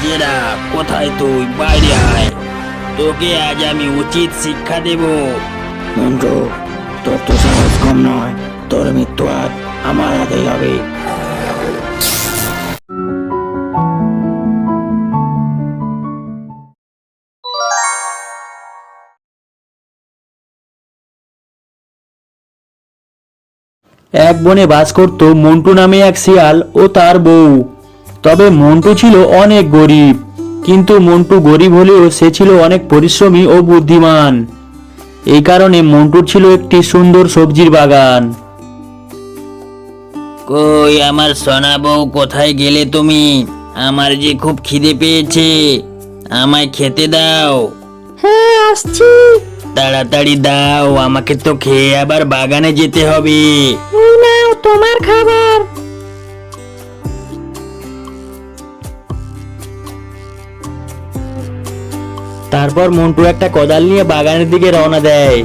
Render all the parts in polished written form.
জেরা, কোথায় তুই? বাইরে আয়, তোকে আজ আমি উচিত শিক্ষা দেব। মন্টু, তোর তো সাহস কম নয়, তোর মৃত্যু আজ আমার হাতেই হবে। এক বনে বাস করত মন্টু নামে এক শিয়াল ও তার বউ। তবে মন্টু ছিল অনেক গরিব, কিন্তু মন্টু গরিব হলেও সে ছিল অনেক পরিশ্রমী ও বুদ্ধিমান। এই কারণে মন্টুর ছিল একটি সুন্দর সবজির বাগান। কই আমার সোনা বউ, কোথায় গেলে তুমি? আমার যে খুব খিদে পেয়েছে, আমায় খেতে দাও। হ্যাঁ, আসছি। তাড়াতাড়ি দাও, আমাকে তো খেয়ে আবার বাগানে যেতে হবে। এই নাও তোমার খাবার। তারপর মন্টু একটা কোদাল নিয়ে বাগানের দিকে রওনা দেয়।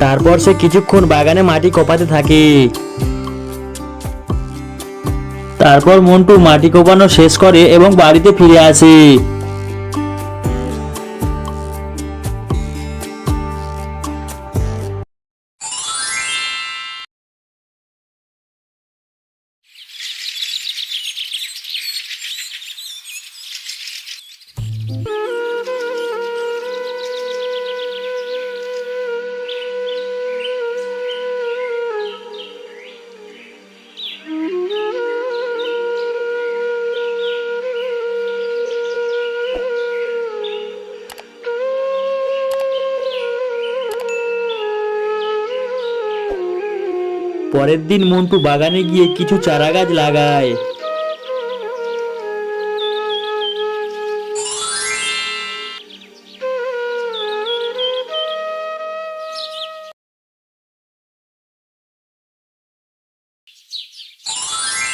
তারপর সে কিছুক্ষণ বাগানে মাটি কোপাতে থাকে। তারপর মন্টু মাটি কোপানো শেষ করে এবং বাড়িতে ফিরে আসে। পরের দিন মন্টু বাগানে গিয়ে কিছু চারা গাছ লাগায়।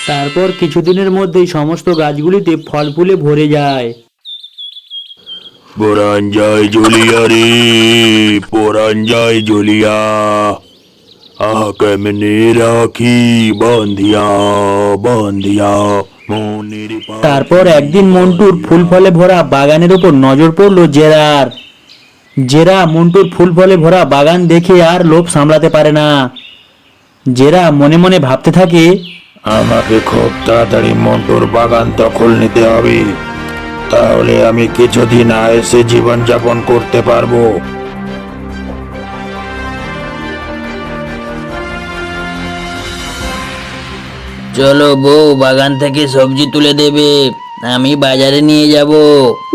তারপর কিছুদিনের মধ্যেই সমস্ত গাছগুলিতে ফল ফুলে ভরে যায়। পরাণ জয় জুলিয়া রে, পরাণ জয় জুলিয়া, কেমনে রাখি বান্ধিয়া বান্ধিয়া মনের তারপর একদিন মন্টুর ফুল ফলে ভরা বাগানের উপর নজর পড়লো জেরার। জেরা মন্টুর ফুল ফলে ভরা বাগান দেখে আর লোভ সামলাতে পারে না। জেরা মনে মনে ভাবতে থাকে, আমাকে খুব তাড়াতাড়ি মন্টুর বাগান দখল নিতে হবে, তাহলে আমি কিছুদিন আয়েসে জীবন যাপন করতে পারবো। চলো বউ, বাগান থেকে সবজি তুলে দেবে, আমি বাজারে নিয়ে যাব।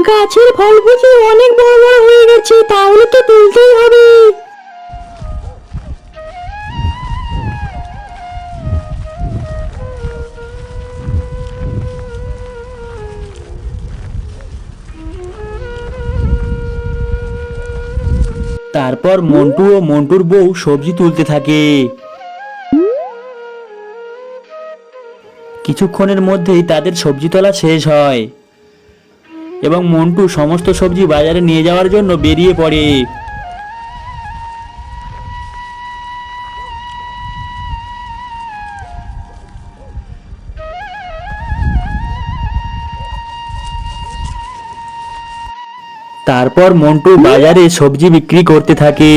গাছের ফল বুঝি অনেক বড় বড় হয়ে গেছে, তাহলে তো তুলতেই হবে। তারপর মন্টু ও মন্টুর বউ সবজি তুলতে থাকে। কিছুক্ষণের মধ্যেই তাদের সবজি তোলা শেষ হয় এবং মন্টু সমস্ত সবজি বাজারে নিয়ে যাওয়ার জন্য বেরিয়ে পড়ে। তারপর মন্টু বাজারে সবজি বিক্রি করতে থাকে।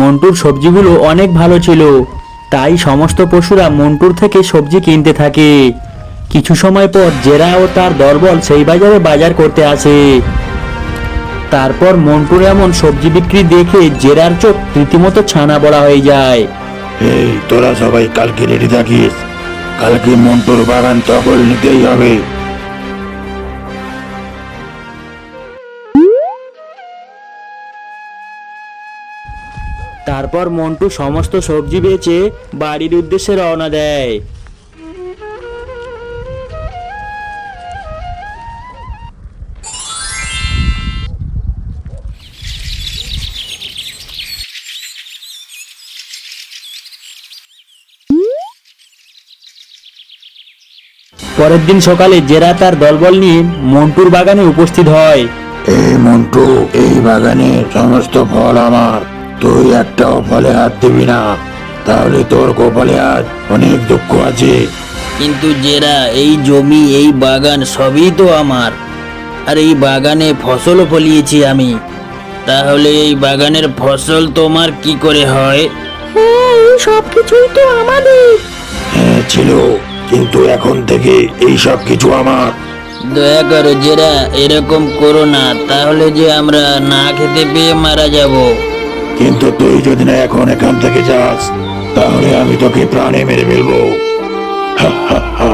মন্টুর সবজিগুলো অনেক ভালো ছিল, তাই সমস্ত পশুরা মন্টুর থেকে সবজি কিনতে থাকে। কিছু সময় পর জেরা ও তার দলবল সেই বাজারে বাজার করতে আসে। তারপর মন্টুর এমন সবজি বিক্রি দেখে জেরার চোখ রীতিমতো ছানা বড়া হয়ে যায়। এই তোরা সবাই কালকে রেডি থাকিস, কালকে মন্টুর বাগান দখল নিতেই হবে। তারপর মন্টু সমস্ত সবজি বেচে বাড়ির উদ্দেশ্যে রওনা দেয়। পরের দিন সকালে জেরা তার দলবল নিয়ে মন্টুর বাগানে উপস্থিত হয়। এই মন্টু, এই বাগানের সমস্ত ফল আমার, তুই একটাও ফলে হাত দিবি না, তাহলে তোর কপালে আজ অনেক দুঃখ আছে। কিন্তু জেরা, এই জমি এই বাগান সবই তো আমার, আর এই বাগানে ফসলও ফলিয়েছি আমি। তাহলে এই বাগানের ফসল তোমার কি করে হয়? হ্যাঁ, এই সব কিছুই তো আমাদের। হ্যাঁ ছিল, কিন্তু এখন থেকে এই সব কিছু আমার। দয়া করো জেরা, এরকম করো না, তাহলে যে আমরা না খেতে পেয়ে মারা যাব। কিন্তু তুই যদি না এখন এখান থেকে যাস, তাহলে আমি তোকে প্রাণে মেরে ফেলবো। হা, হা, হা।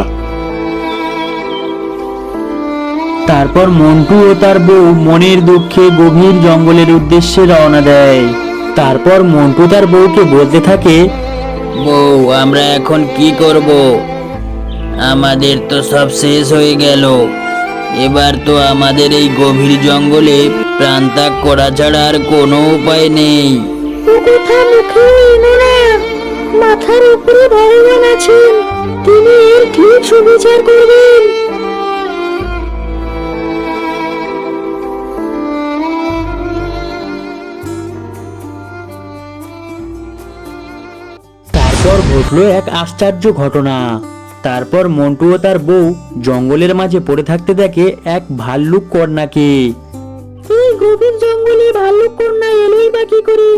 তারপর মন্টু ও তার বউ মনের দুঃখে গভীর জঙ্গলের উদ্দেশ্যে রওনা দেয়। তারপর মন্টু তার বউকে বলতে থাকে, বউ, আমরা এখন কি করব? আমাদের তো সব শেষ হয়ে গেল। এবার তো আমাদের এই গভীর জঙ্গলে প্রাণত্যাগ করা ছাড়া আর কোনো উপায় নেই। ও কথা মুখেও এনো না। মাথার উপরে ভগবান আছেন, তিনি এর ঠিক সুবিচার করবেন। তারপর ঘটলো এক আশ্চর্য ঘটনা। তারপর মন্টু ও তার বউ জঙ্গলের মাঝে পড়ে থাকতে দেখে এক ভাল্লুক কন্যাকে। এই গভীর জঙ্গলে ভাল্লুক কন্যা এলোই বা কি করে,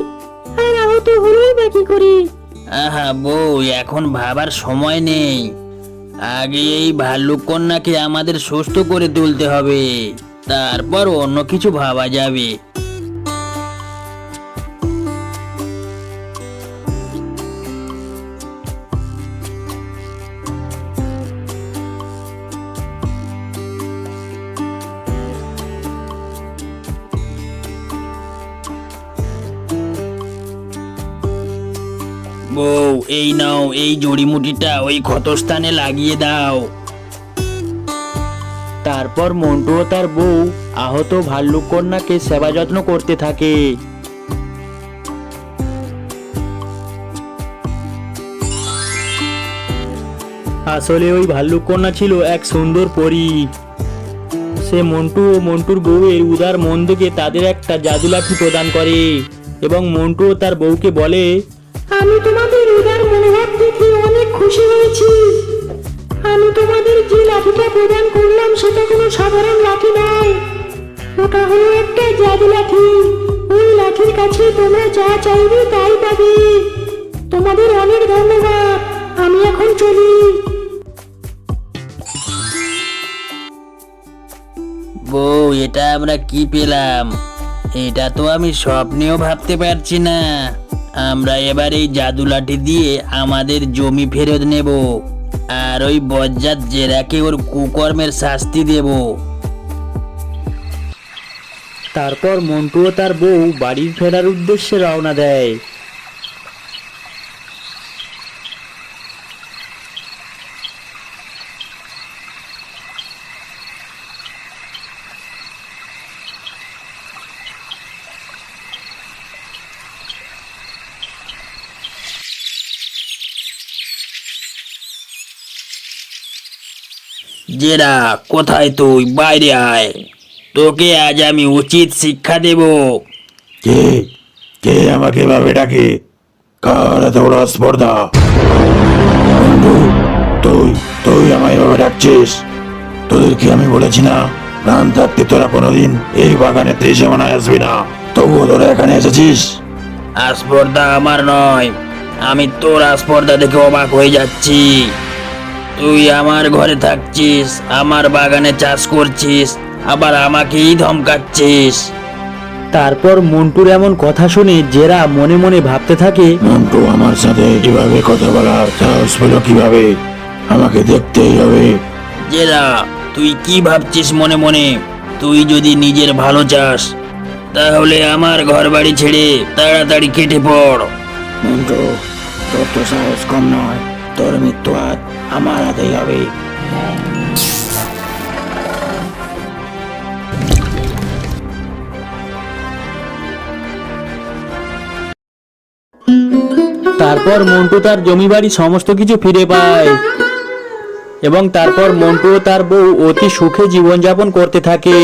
আর আহত হলোই বা কি করে? আহা বউ, এখন ভাবার সময় নেই। আগে এই ভাল্লুক কন্যাকে আমাদের সুস্থ করে তুলতে হবে, তারপর অন্য কিছু ভাবা যাবে। বউ, এই নাও, এই জড়িমুটিটা ওই ক্ষতস্থানে লাগিয়ে দাও। তারপর মন্টু ও তার বউ আহত ভাল্লুক কন্যাকে সেবা যত্ন করতে থাকে। আসলে ওই ভাল্লুক কন্যা ছিল এক সুন্দর পরী। সে মন্টু ও মন্টুর বউয়ের উদার মন দেখে তাদের একটা জাদু লাঠি প্রদান করে এবং মন্টু ও তার বউকে বলে, আমি তোমাদের উদার মনোভাব দেখে অনেক খুশি হয়েছি। আমি তোমাদের যে লাঠিটা প্রদান করলাম সেটা কোনো সাধারণ লাঠি নয়, ওটা হলো একটা জাদু লাঠি। ওই লাঠির কাছে তোমরা যা চাইবে তাই পাবে। তোমাদের অনেক ধন্যবাদ, আমি এখন চলি। বউ, এটা আমরা কি পেলাম? এটা তো আমি স্বপ্নেও ভাবতে পারছি না। আমরা এবার এই জাদু লাঠি দিয়ে আমাদের জমি ফেরত নেব, আর ওই বজ্জাত জেরাকে ওর কুকর্মের শাস্তি দেব। তারপর মন্টু ও তার বউ বাড়ির ফেরার উদ্দেশ্যে রওনা দেয়। জেরা, কোথায় তুই? বাইরে আয়, তোকে আজ আমি উচিত শিক্ষা দেব। কে কে আমাকে এভাবে ডাকে? কার এত বড় স্পর্ধা? বন্ধু, তুই তুই আমায় এভাবে ডাকছিস? তোদেরকে আমি বলেছি না, প্রাণ থাকতে তোরা কোনোদিন এই বাগানে দেশে মানায় আসবি না, তবুও তোরা এখানে এসেছিস। আস্পর্ধা আমার নয়, আমি তোর আস্পর্ধা দেখে অবাক হয়ে যাচ্ছি। তুই আমার ঘরে থাকছিস, আমার বাগানে চাষ করছিস, আবার আমাকেই ধমকাচ্ছিস। তারপর মন্টুর এমন কথা শুনে জেরা মনে মনে ভাবতে থাকে, মন্টু আমার সাথে কিভাবে কথা বলার সাহস পেল কিভাবে? আমাকে দেখতেই হবে। জেরা, তুই কি ভাবছিস মনে মনে? তুই যদি নিজের ভালো চাস, তাহলে আমার ঘর বাড়ি ছেড়ে তাড়াতাড়ি কেটে পড়। মন্টু, তোর তো সাহস কম নয়, তোর মৃত্যু আজ আমার হাতেই হবে। তারপর মন্টু তার জমি বাড়ি সমস্ত কিছু ফিরে পায় এবং তারপর মন্টু ও তার বউ অতি সুখে জীবনযাপন করতে থাকে।